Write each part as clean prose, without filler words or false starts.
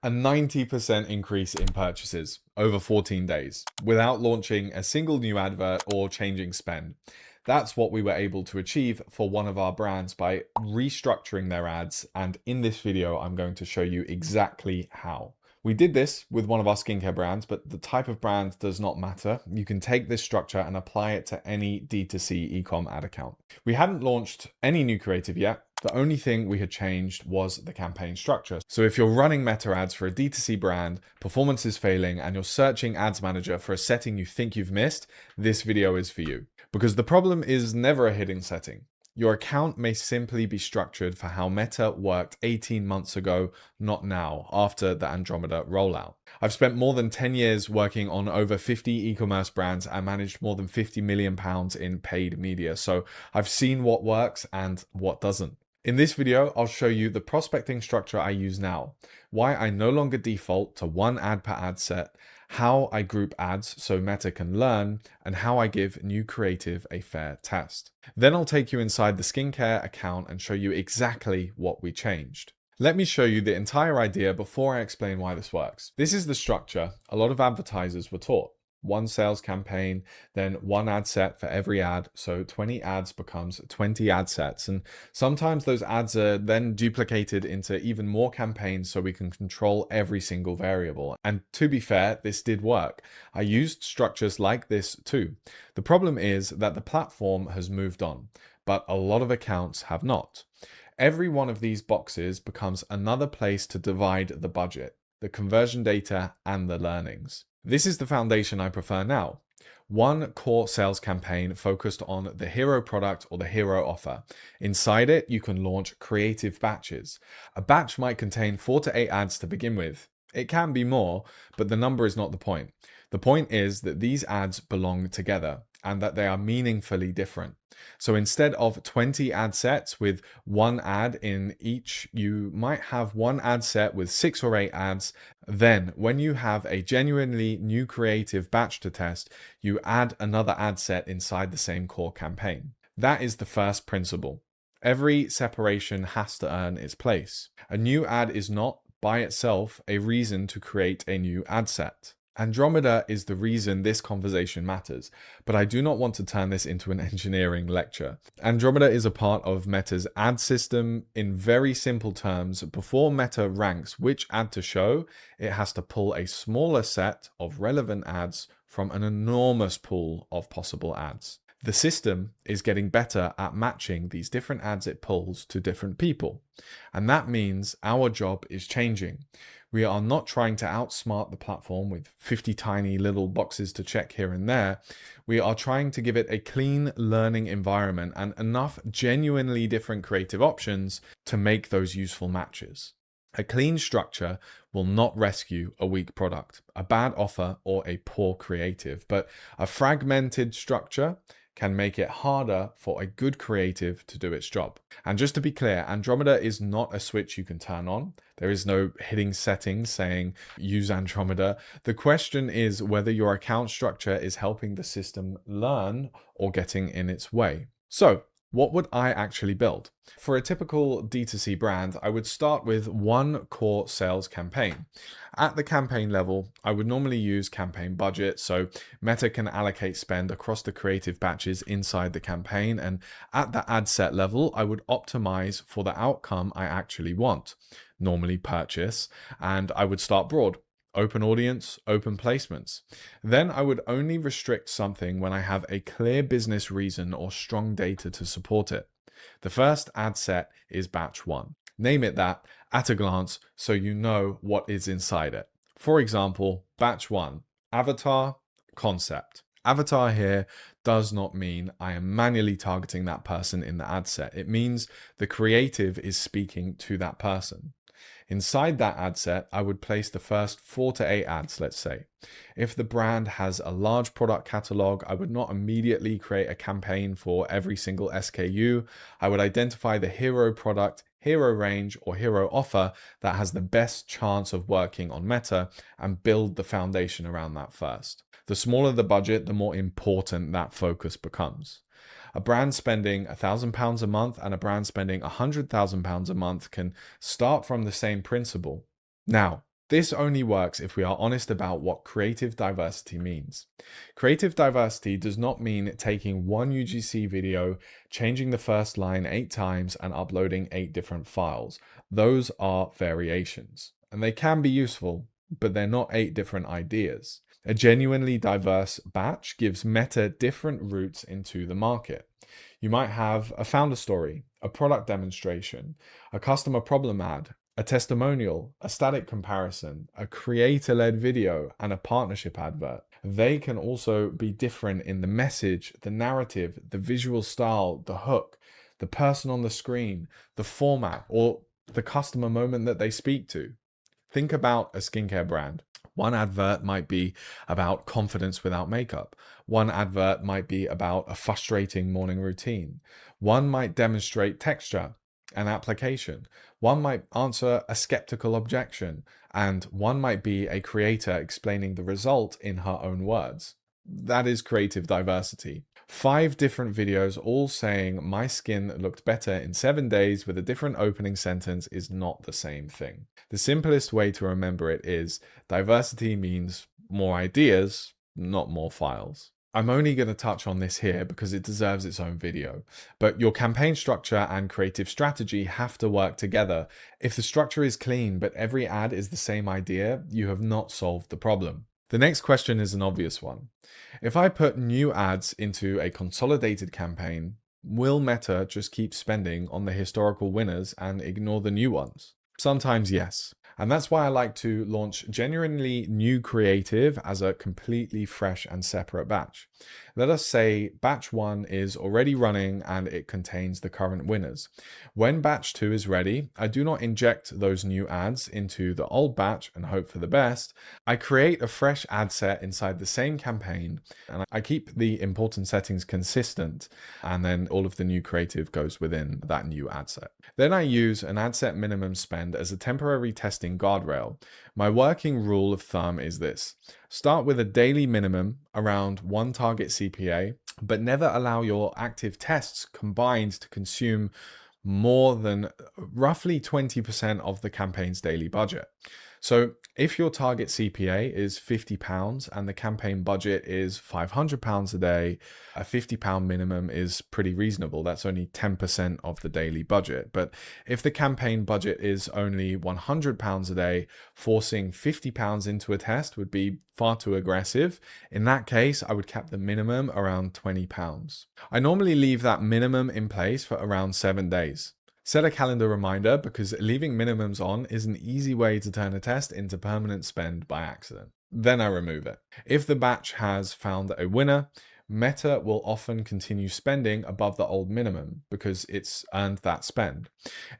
A 90% increase in purchases over 14 days without launching a single new advert or changing spend. That's what we were able to achieve for one of our brands by restructuring their ads. And in this video, I'm going to show you exactly how. We did this with one of our skincare brands, but the type of brand does not matter. You can take this structure and apply it to any D2C e-com ad account. We hadn't launched any new creative yet. The only thing we had changed was the campaign structure. So if you're running meta ads for a D2C brand, performance is failing, and you're searching Ads Manager for a setting you think you've missed, this video is for you. Because the problem is never a hidden setting. Your account may simply be structured for how Meta worked 18 months ago, not now, after the Andromeda rollout. I've spent more than 10 years working on over 50 e-commerce brands and managed more than £50 million in paid media, so I've seen what works and what doesn't. In this video, I'll show you the prospecting structure I use now, why I no longer default to one ad per ad set, how I group ads so Meta can learn, and how I give new creative a fair test. Then I'll take you inside the skincare account and show you exactly what we changed. Let me show you the entire idea before I explain why this works. This is the structure a lot of advertisers were taught. One sales campaign, then one ad set for every ad. So 20 ads becomes 20 ad sets. And sometimes those ads are then duplicated into even more campaigns so we can control every single variable. And to be fair, this did work. I used structures like this too. The problem is that the platform has moved on, but a lot of accounts have not. Every one of these boxes becomes another place to divide the budget, the conversion data, and the learnings. This is the foundation I prefer now. One core sales campaign focused on the hero product or the hero offer. Inside it, you can launch creative batches. A batch might contain 4 to 8 ads to begin with. It can be more, but the number is not the point. The point is that these ads belong together and that they are meaningfully different. So instead of 20 ad sets with one ad in each, you might have one ad set with 6 or 8 ads. Then when you have a genuinely new creative batch to test, you add another ad set inside the same core campaign. That is the first principle. Every separation has to earn its place. A new ad is not by itself a reason to create a new ad set. Andromeda is the reason this conversation matters, but I do not want to turn this into an engineering lecture. Andromeda is a part of Meta's ad system. In very simple terms, before Meta ranks which ad to show, it has to pull a smaller set of relevant ads from an enormous pool of possible ads. The system is getting better at matching these different ads it pulls to different people. And that means our job is changing. We are not trying to outsmart the platform with 50 tiny little boxes to check here and there. We are trying to give it a clean learning environment and enough genuinely different creative options to make those useful matches. A clean structure will not rescue a weak product, a bad offer, or a poor creative, but a fragmented structure can make it harder for a good creative to do its job. And just to be clear, Andromeda is not a switch you can turn on. There is no hidden settings saying use Andromeda. The question is whether your account structure is helping the system learn or getting in its way. So, what would I actually build? For a typical D2C brand, I would start with one core sales campaign. At the campaign level, I would normally use campaign budget, so Meta can allocate spend across the creative batches inside the campaign, and at the ad set level, I would optimize for the outcome I actually want, normally purchase, and I would start broad. Open audience, open placements. Then I would only restrict something when I have a clear business reason or strong data to support it. The first ad set is batch 1. Name it that at a glance so you know what is inside it. For example, batch 1, avatar, concept. Avatar here does not mean I am manually targeting that person in the ad set. It means the creative is speaking to that person. Inside that ad set, I would place the first 4 to 8 ads, let's say. If the brand has a large product catalog, I would not immediately create a campaign for every single SKU. I would identify the hero product, hero range, or hero offer that has the best chance of working on Meta and build the foundation around that first. The smaller the budget, the more important that focus becomes. A brand spending £1,000 a month and a brand spending £100,000 a month can start from the same principle. Now, This only works if we are honest about what creative diversity means. Creative diversity does not mean taking one UGC video, changing the first line 8 times, and uploading 8 different files. Those are variations, and they can be useful, but they're not 8 different ideas. A genuinely diverse batch gives Meta different routes into the market. You might have a founder story, a product demonstration, a customer problem ad, a testimonial, a static comparison, a creator-led video, and a partnership advert. They can also be different in the message, the narrative, the visual style, the hook, the person on the screen, the format, or the customer moment that they speak to. Think about a skincare brand. One advert might be about confidence without makeup. One advert might be about a frustrating morning routine. One might demonstrate texture and application. One might answer a skeptical objection, and one might be a creator explaining the result in her own words. That is creative diversity. 5 different videos all saying my skin looked better in 7 days with a different opening sentence is not the same thing. The simplest way to remember it is diversity means more ideas, not more files. I'm only going to touch on this here because it deserves its own video, but your campaign structure and creative strategy have to work together. If the structure is clean, but every ad is the same idea, you have not solved the problem. The next question is an obvious one. If I put new ads into a consolidated campaign, will Meta just keep spending on the historical winners and ignore the new ones? Sometimes yes. And that's why I like to launch genuinely new creative as a completely fresh and separate batch. Let us say batch 1 is already running and it contains the current winners. When batch 2 is ready, I do not inject those new ads into the old batch and hope for the best. I create a fresh ad set inside the same campaign and I keep the important settings consistent, and then all of the new creative goes within that new ad set. Then I use an ad set minimum spend as a temporary testing guardrail. My working rule of thumb is this: start with a daily minimum around 1 target CPA, but never allow your active tests combined to consume more than roughly 20% of the campaign's daily budget. So if your target CPA is £50 and the campaign budget is £500 a day, a £50 minimum is pretty reasonable. That's only 10% of the daily budget. But if the campaign budget is only £100 a day, forcing £50 into a test would be far too aggressive. In that case, I would cap the minimum around £20. I normally leave that minimum in place for around 7 days. Set a calendar reminder, because leaving minimums on is an easy way to turn a test into permanent spend by accident. Then I remove it. If the batch has found a winner, Meta will often continue spending above the old minimum because it's earned that spend.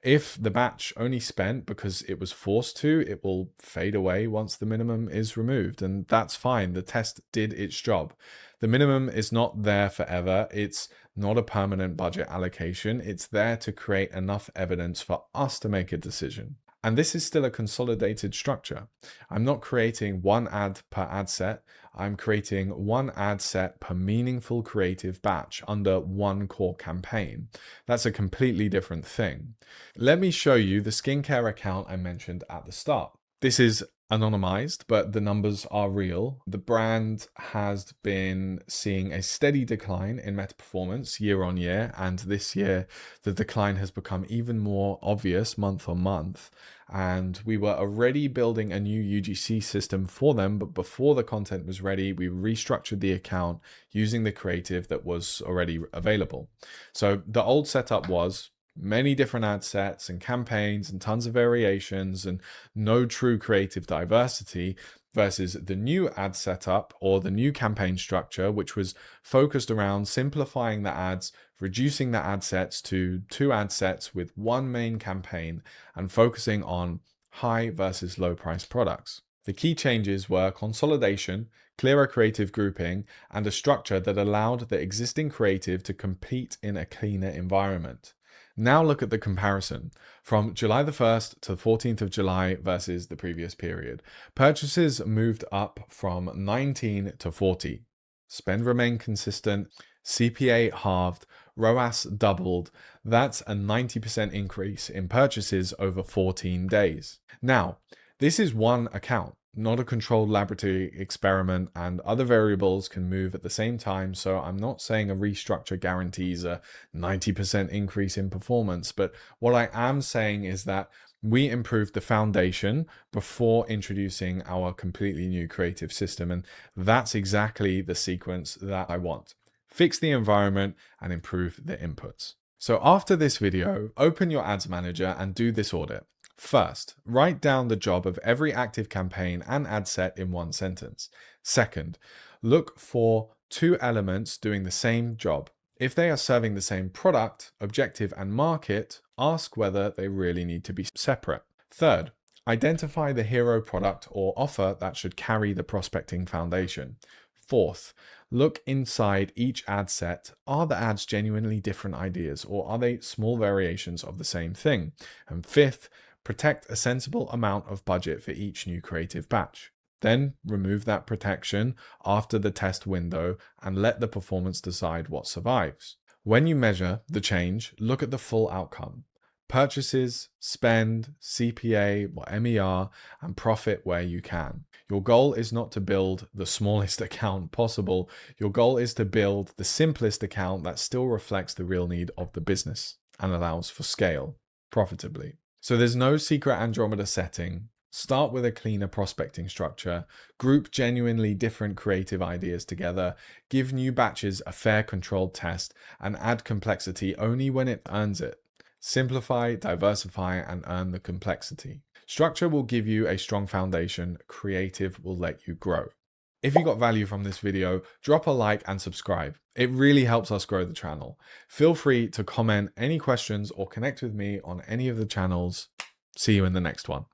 If the batch only spent because it was forced to, it will fade away once the minimum is removed, and that's fine. The test did its job. The minimum is not there forever. It's not a permanent budget allocation. It's there to create enough evidence for us to make a decision. And this is still a consolidated structure. I'm not creating one ad per ad set. I'm creating one ad set per meaningful creative batch under one core campaign. That's a completely different thing. Let me show you the skincare account I mentioned at the start. This is anonymized, but the numbers are real. The brand has been seeing a steady decline in meta performance year on year, and this year the decline has become even more obvious month on month. And we were already building a new UGC system for them, but before the content was ready, we restructured the account using the creative that was already available. So the old setup was many different ad sets and campaigns and tons of variations and no true creative diversity, versus the new ad setup or the new campaign structure, which was focused around simplifying the ads, reducing the ad sets to 2 ad sets with one main campaign, and focusing on high versus low price products. The key changes were consolidation, clearer creative grouping, and a structure that allowed the existing creative to compete in a cleaner environment. Now look at the comparison from July the 1st to the 14th of July versus the previous period. Purchases moved up from 19 to 40. Spend remained consistent. CPA halved. ROAS doubled. That's a 90% increase in purchases over 14 days. Now, This is one account, not a controlled laboratory experiment, and other variables can move at the same time. So I'm not saying a restructure guarantees a 90% increase in performance, but what I am saying is that we improved the foundation before introducing our completely new creative system. And that's exactly the sequence that I want. Fix the environment and improve the inputs. So after this video, open your ads manager and do this audit. First, write down the job of every active campaign and ad set in one sentence. Second, look for two elements doing the same job. If they are serving the same product, objective, and market, ask whether they really need to be separate. Third, identify the hero product or offer that should carry the prospecting foundation. Fourth, look inside each ad set. Are the ads genuinely different ideas, or are they small variations of the same thing? And fifth, protect a sensible amount of budget for each new creative batch. Then remove that protection after the test window and let the performance decide what survives. When you measure the change, look at the full outcome. Purchases, spend, CPA or MER, and profit where you can. Your goal is not to build the smallest account possible. Your goal is to build the simplest account that still reflects the real need of the business and allows for scale profitably. So there's no secret Andromeda setting. Start with a cleaner prospecting structure, group genuinely different creative ideas together, give new batches a fair controlled test, and add complexity only when it earns it. Simplify, diversify, and earn the complexity. Structure will give you a strong foundation. Creative will let you grow. If you got value from this video, drop a like and subscribe. It really helps us grow the channel. Feel free to comment any questions or connect with me on any of the channels. See you in the next one.